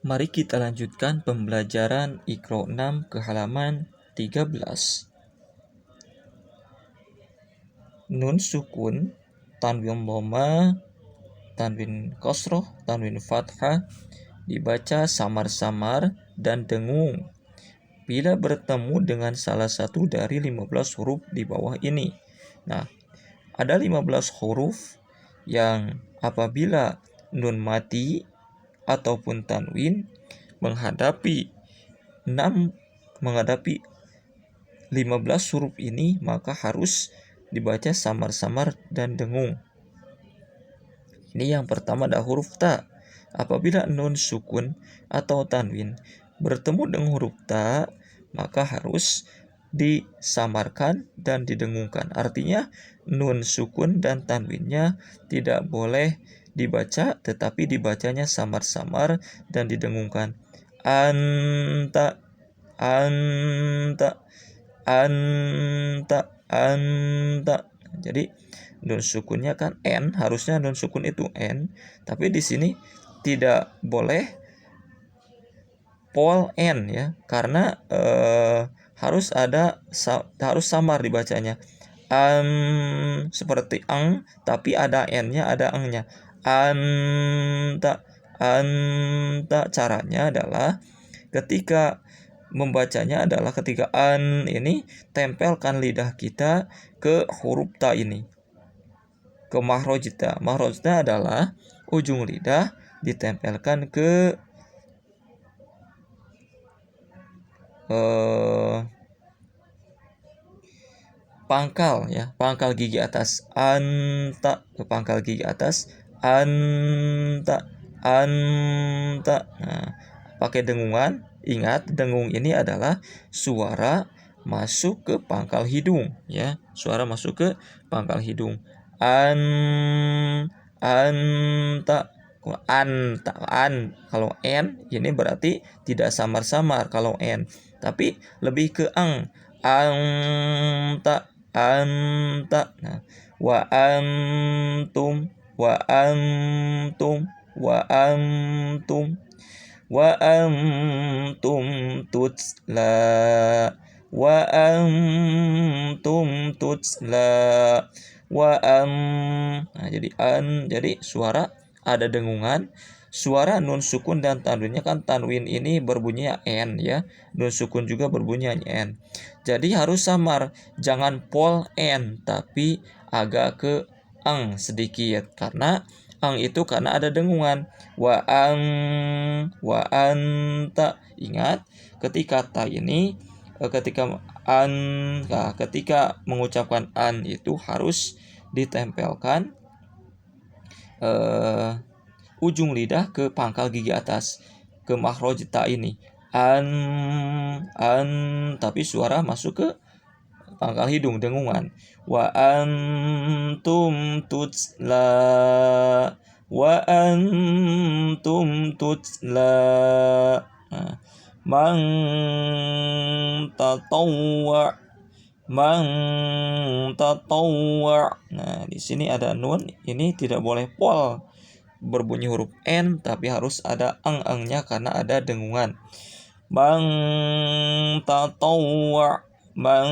Mari kita lanjutkan pembelajaran Iqra 6 ke halaman 13. Nun sukun, tanwin dhamma, tanwin kasroh, tanwin fathah dibaca samar-samar dan dengung bila bertemu dengan salah satu dari 15 huruf di bawah ini. Nah, ada 15 huruf yang apabila nun mati ataupun tanwin menghadapi 15 huruf ini, maka harus dibaca samar-samar dan dengung. Ini yang pertama ada huruf ta. Apabila nun sukun atau tanwin bertemu dengan huruf ta, maka harus disamarkan dan didengungkan. Artinya nun sukun dan tanwinnya tidak boleh dibaca, tetapi dibacanya samar-samar dan didengungkan. Anta, anta, anta, anta. Jadi nun sukunnya kan n, harusnya nun sukun itu n, tapi di sini tidak boleh pol n ya, karena harus samar dibacanya. Seperti ang, tapi ada n-nya, ada ang-nya. Anta, anta. Caranya adalah ketika membacanya adalah ketika an ini tempelkan lidah kita ke huruf ta ini, ke mahrojta. Mahrojta adalah ujung lidah ditempelkan ke pangkal ya, pangkal gigi atas. Anta, ke pangkal gigi atas. Anta, anta. Nah, pakai dengungan. Ingat, dengung ini adalah suara masuk ke pangkal hidung ya, suara masuk ke pangkal hidung. Anta, anta, an. Kalau n ini berarti tidak samar-samar kalau n, tapi lebih ke ang. Anta, anta. Nah, wa antum, wa antum, wa antum, wa antum tutsla, wa antum tutsla, wa nah, jadi suara ada dengungan. Suara nun sukun dan tanwinnya kan, tanwin ini berbunyinya n ya, nun sukun juga berbunyinya n. Jadi harus samar, jangan pol n tapi agak ke ang sedikit, karena ang itu karena ada dengungan. Wa anta. Ingat, ketika ta ini ketika mengucapkan an itu harus ditempelkan ujung lidah ke pangkal gigi atas, ke makhraj ta ini. An, tapi suara masuk ke pangkal hidung, dengungan. Wa antum tutsla, wa antum tutsla. Nah, man tatawwa, man tatawwa. Nah, di sini ada nun, ini tidak boleh pol berbunyi huruf n, tapi harus ada ang-angnya karena ada dengungan. Man tatawwa, man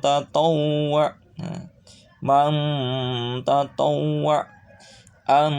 tatawwa. Nah, man tatawwa an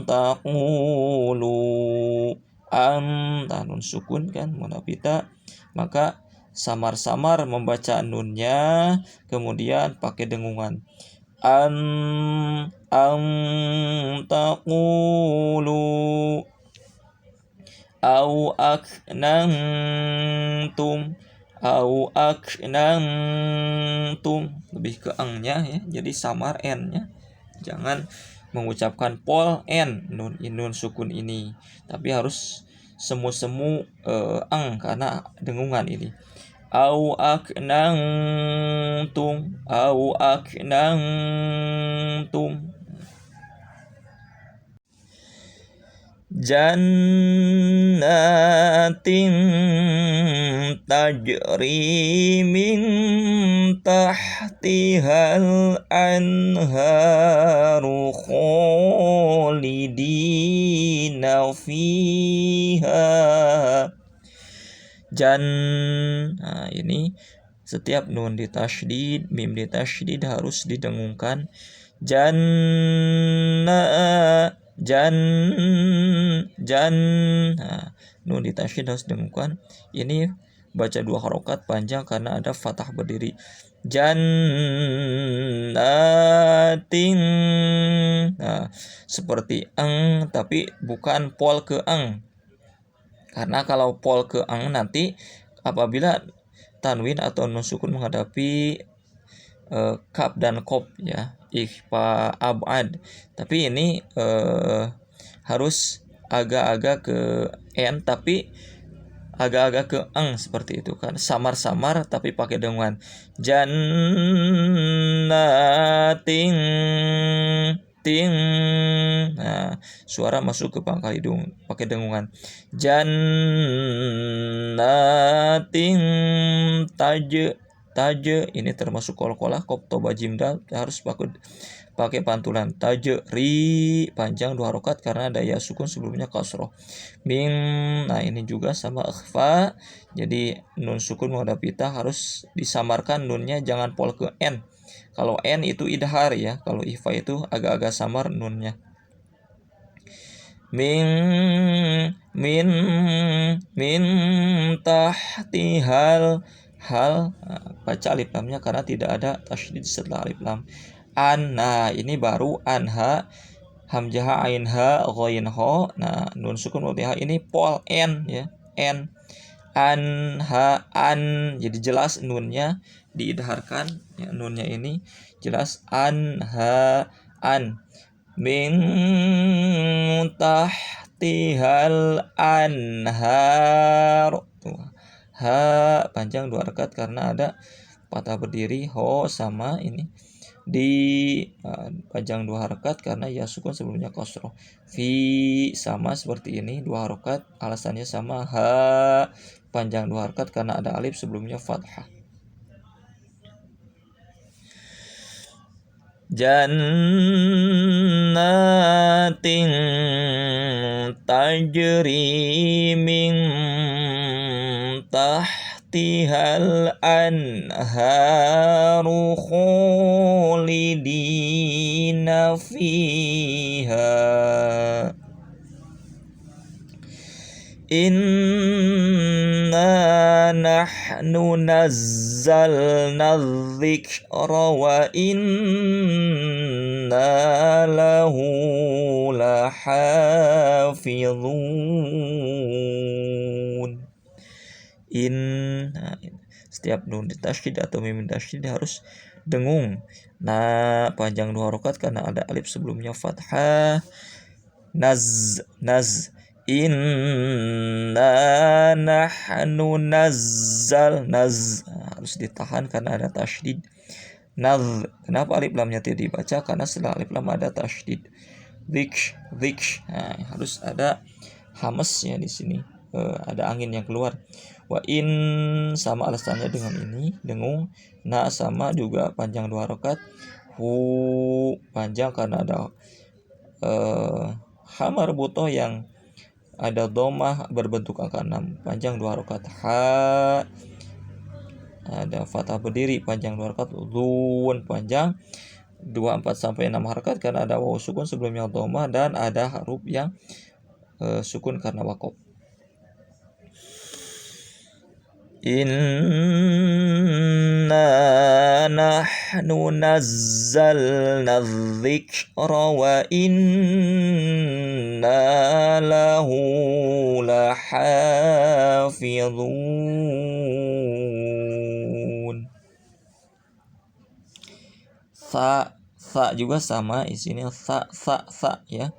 taqulu, nun sukun kan, munafita, maka samar-samar membaca nunnya, kemudian pakai dengungan. An taqulu au aknantum, au aknantum, lebih ke angnya ya, jadi samar n-nya, jangan mengucapkan pol n nun sukun ini, tapi harus semu-semu ang karena dengungan ini. Au aknantum, au aknantum. Jannatin tajri min tahtihal anharu khalidina fiha. Nah ini setiap nun ditasydid, mim ditasydid harus didengungkan. Nah, nun ditasydid harus didengungkan. Ini baca 2 harokat panjang karena ada fathah berdiri. Jannatin. Nah, seperti ang tapi bukan pol ke ang. Karena kalau pol ke ang nanti apabila tanwin atau nun sukun menghadapi kaf dan kop ya, ikhfa abad. Tapi ini harus agak-agak ke n tapi agak-agak ke eng seperti itu kan, samar-samar tapi pakai dengungan. Jannatin ting. Nah, suara masuk ke pangkal hidung pakai dengungan. Jannatin taje ini termasuk qalqalah qaf toba jim dal harus pakai pantulan. Tajri panjang 2 harokat karena ada ya sukun sebelumnya kasroh. Min, nah ini juga sama ikhfa. Jadi nun sukun menghadapi ta harus disamarkan nunnya, jangan pol ke n. Kalau n itu idhar ya, kalau ikhfa itu agak-agak samar nunnya. Min tahtihal hal, baca alif lamnya karena tidak ada tasydid setelah alif lam. Nah ini baru anha, hamzah ain ha ghain ho. Nah nun sukun mudhiha ini pol n ya, n. Anha an, jadi jelas nunnya diidharkan ya, nunnya ini jelas anha an. Min tahtihal anhar. Ha panjang 2 harokat karena ada patah berdiri. Ho sama ini di panjang 2 harokat karena ya sukun sebelumnya kasroh. Fi sama seperti ini 2 harokat, alasannya sama. Ha panjang 2 harokat karena ada alif sebelumnya fathah. Jannatin tajri min tahtihal anharu khalidina fiha. Inna nahnu nazzalna dzikra wa inna lahu lahafizun. Setiap nun ditasydid atau mim ditasydid harus dengung. Nah panjang 2 harokat karena ada alif sebelumnya fathah. Naz inna nahnu nazzal harus ditahan karena ada tasydid. Kenapa alif lamnya tidak dibaca? Karena setelah alif lam ada tasydid. Dzikr, harus ada hamas ya di sini, ada angin yang keluar. Wa in sama alasannya dengan ini dengung. Na sama juga panjang 2 harokat. Hu panjang karena ada hamar butoh yang ada dhammah berbentuk angka 6 panjang 2 harokat. Ha ada fathah berdiri panjang 2 harokat. Dzun panjang 2, 4 sampai 6 harokat karena ada waw sukun sebelumnya dhammah dan ada huruf yang sukun karena waqaf. Inna nahnu nazzalna dzikra wa inna lahu lahafizun. Sa juga sama isinya, sa ya.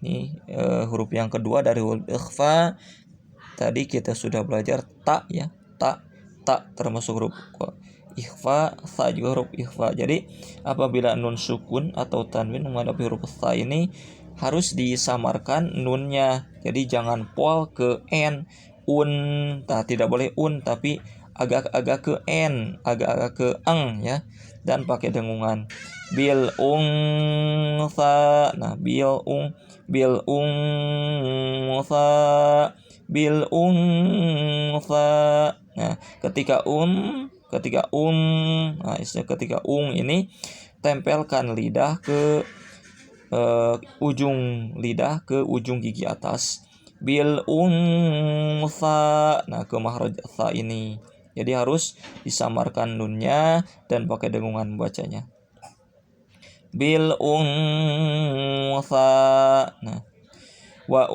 Ini huruf yang kedua dari huruf ikhfa. Tadi kita sudah belajar ta ya, ta termasuk huruf ikhfa, sa juga huruf ikhfa. Jadi apabila nun sukun atau tanwin menghadapi huruf sa ini harus disamarkan nunnya. Jadi jangan pol ke n. un, tidak boleh un tapi agak-agak ke n, agak-agak ke ang ya, dan pakai dengungan. Bil unsa, nah bil unsa, bil unsa. Nah, ketika nah istilah ketika ini tempelkan lidah ke ujung lidah ke ujung gigi atas. Bil unsa, nah ke mahraj tha ini. Jadi harus disamarkan nunnya dan pakai dengungan bacanya. Bil unsa. Nah, wa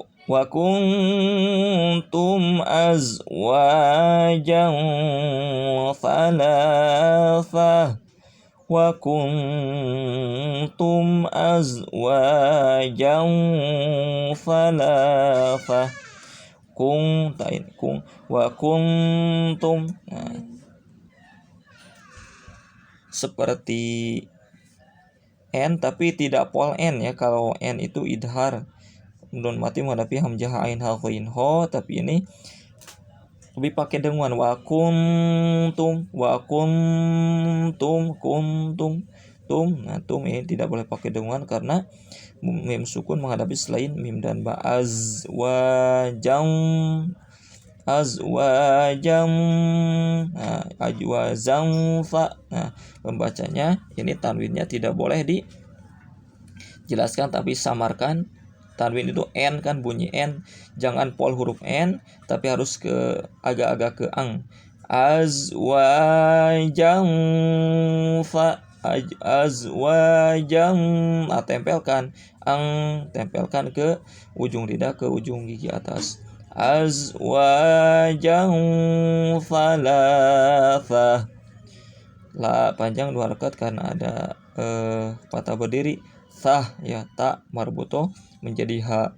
kuntum azwajan thalathah. Wa kuntum azwajan thalathah. Kung wa kuntum. Nah, seperti n tapi tidak pol n ya. Kalau n itu idhar, nun mati menghadapi hamzah ain ha ghain ho, tapi ini lebih pakai dengungan. Wa kuntum nah tum ini tidak boleh pakai dengungan karena mim sukun menghadapi selain mim dan ba. Azwajam, nah ajwazam fa. Nah pembacanya ini tanwinnya tidak boleh dijelaskan tapi samarkan. Tanwin itu n kan, bunyi n, jangan pol huruf n tapi harus ke agak-agak ke ang. Azwajam fa, azwajam, nah, tempelkan ang, tempelkan ke ujung lidah ke ujung gigi atas. Azwajam thalathah. La panjang 2 harakat karena ada patah berdiri. Thah ya, ta marbutoh menjadi ha.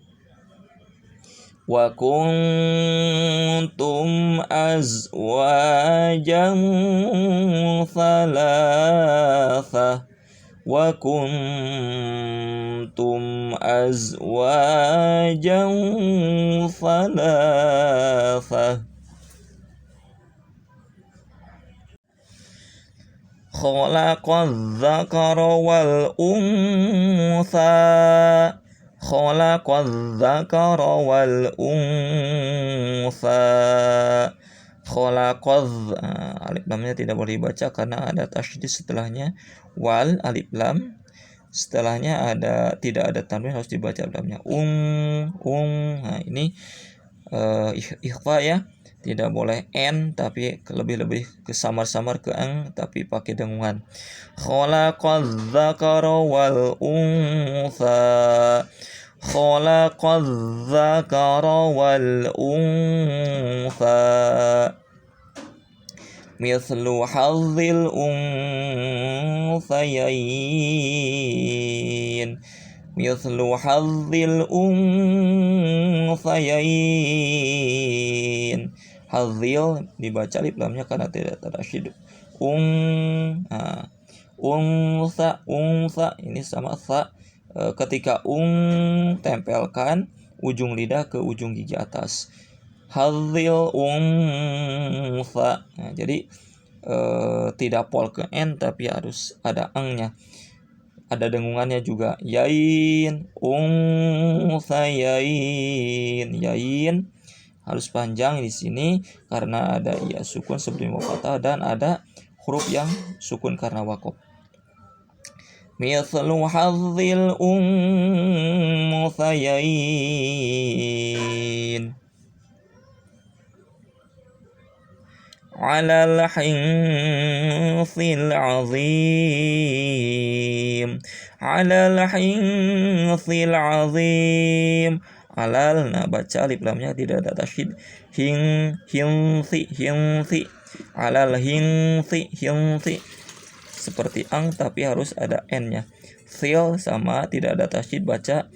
Wa kuntum azwajan thalathah. Wa kuntum azwajan thalathah. Khalaqadz dzakara wal untha. Khalaqadz dzakara wal untha. Khalaqadz, alif lamnya tidak boleh dibaca karena ada tasydid setelahnya. Wal alif lam, setelahnya tidak ada tanwin, harus dibaca lamnya. Nah ini ikhfa ya. Tidak boleh n tapi lebih ke samar-samar ke ang tapi pakai dengungan. Khalaqadz dzakara wal untha. Khalaqadz dzakara wal untha. Mithlu hadzil unthayain. Mithlu hadzil unthayain. Hadzil dibaca alif lamnya karena tidak tersyid. Untha ini sama tha. Ketika tempelkan ujung lidah ke ujung gigi atas. Hadzil untha. Nah, jadi tidak pol ke n tapi harus ada angnya. Ada dengungannya juga. Yain, unthayain. Yain harus panjang di sini karena ada ya sukun sebelum fathah dan ada huruf yang sukun karena waqaf. Mithlu hadzil unthayain. Alal hinsil azim. Alal hinsil azim. Alal, nah baca alif lamnya tidak ada tasydid. Hinsi. Alal hinsi. Seperti ang tapi harus ada n-nya. Sil sama tidak ada tasydid, baca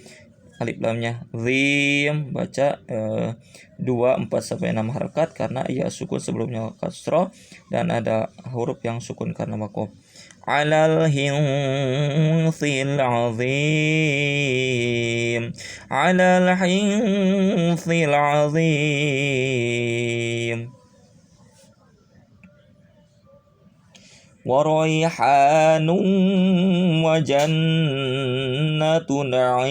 alif lamnya. Zim baca 2, 4 sampai 6 harakat karena ia sukun sebelumnya kasroh dan ada huruf yang sukun karena waqaf. alal hinthil azim, alal hinthil azim. Waraihanun wa jannatu na'im.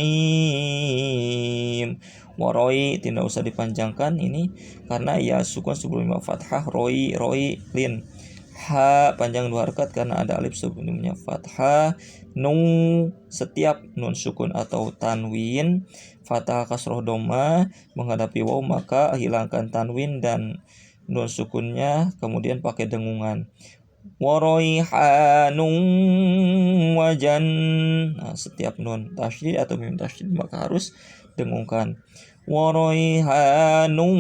Waroi tidak usah dipanjangkan ini karena ya sukun sebelumnya fathah, roi lin. Ha panjang 2 harakat karena ada alif sebelumnya fathah. Nu setiap nun sukun atau tanwin fathah kasroh doma menghadapi waw maka hilangkan tanwin dan nun sukunnya kemudian pakai dengungan. Waraihanun wajan. Nah, setiap nun tasydid atau mim tasydid maka harus dengungkan. Waraihanun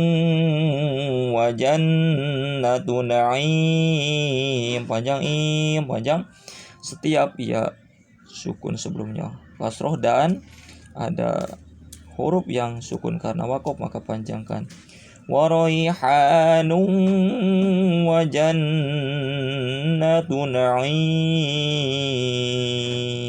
wajannatu na'im. Panjang setiap ya sukun sebelumnya kasroh dan ada huruf yang sukun karena wakof maka panjangkan. Waraihanun wa jannatu na'im.